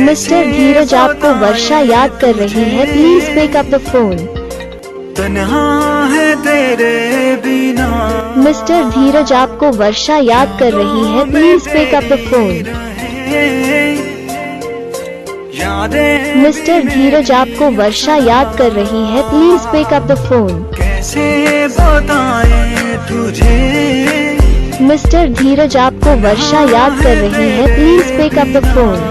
Mister Dheeraj आपको वर्षा याद कर रही है, please pick up the phone. तन्हा है तेरे बिना। मिस्टर धीरज आपको वर्षा याद कर रही है, please pick up the phone. Mister Dheeraj आपको वर्षा याद कर रही है, please pick up the phone. कैसे बताएं तुझे। मिस्टर धीरज आपको वर्षा याद कर रही है, please pick up the phone.